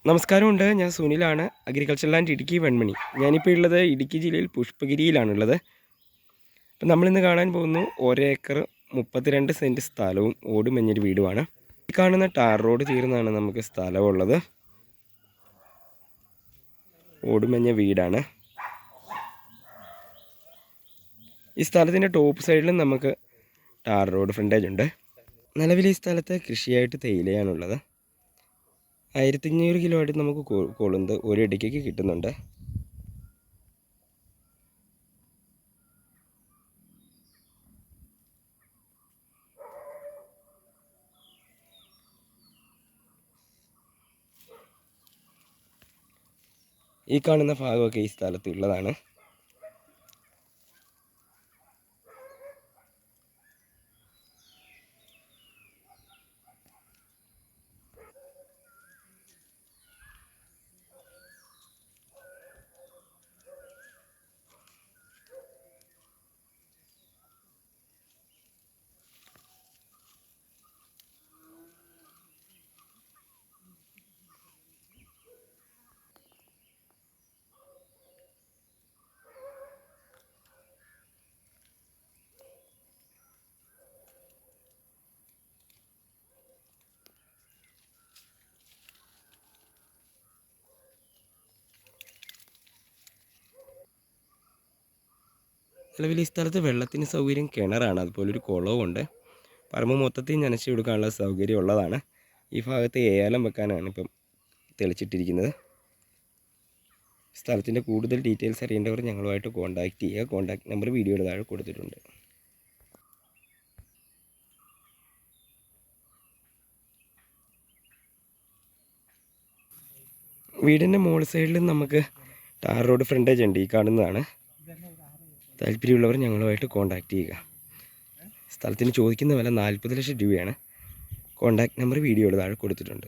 നമസ്കാരമുണ്ട്. ഞാൻ സുനിലാണ്, agriculture land Idukki Venmony. ഞാനിപ്പോൾ ഉള്ളത് ഇടുക്കി ജില്ലയിൽ പുഷ്പഗിരിയിലാണുള്ളത്. അപ്പം നമ്മളിന്ന് കാണാൻ പോകുന്നു 1 ഏക്കർ 32 സെൻറ്റ് സ്ഥലവും ഓടുമെഞ്ഞൊരു വീടുമാണ്. ഈ കാണുന്ന ടാർ റോഡ് തീർന്നാണ് നമുക്ക് സ്ഥലമുള്ളത്. ഓടുമെഞ്ഞ വീടാണ്. ഈ സ്ഥലത്തിൻ്റെ ടോപ്പ് സൈഡിലും നമുക്ക് ടാർ റോഡ് ഫ്രണ്ടേജ് ഉണ്ട്. നിലവിൽ ഈ സ്ഥലത്ത് കൃഷിയായിട്ട് തേയിലയാണുള്ളത്. 1500 കിലോ ആയിട്ട് നമുക്ക് കൊളുന്ത് ഒരു ഇടയ്ക്ക് കിട്ടുന്നുണ്ട്. ഈ കാണുന്ന ഭാഗമൊക്കെ ഈ സ്ഥലത്തുള്ളതാണ്. നിലവിൽ ഈ സ്ഥലത്ത് വെള്ളത്തിന് സൗകര്യം കിണറാണ്, അതുപോലെ ഒരു കുളവുമുണ്ട്. പറമ്പ് മൊത്തത്തിൽ നനച്ചു കൊടുക്കാനുള്ള സൗകര്യം ഉള്ളതാണ്. ഈ ഭാഗത്ത് ഏലം വെക്കാനാണ് ഇപ്പം തെളിച്ചിട്ടിരിക്കുന്നത്. സ്ഥലത്തിൻ്റെ കൂടുതൽ ഡീറ്റെയിൽസ് അറിയേണ്ടവർ ഞങ്ങളുമായിട്ട് കോൺടാക്റ്റ് ചെയ്യുക. കോൺടാക്റ്റ് നമ്പർ വീഡിയോയുടെ താഴെ കൊടുത്തിട്ടുണ്ട്. വീടിൻ്റെ മോൾ സൈഡിലും നമുക്ക് ടാർ റോഡ് ഫ്രണ്ടേജ് ഉണ്ട്, ഈ കാണുന്നതാണ്. താല്പര്യമുള്ളവർ ഞങ്ങളുമായിട്ട് കോൺടാക്റ്റ് ചെയ്യുക. സ്ഥലത്തിന് ചോദിക്കുന്ന വില 40 ലക്ഷം രൂപയാണ്. കോൺടാക്റ്റ് നമ്പർ വീഡിയോയുടെ താഴെ കൊടുത്തിട്ടുണ്ട്.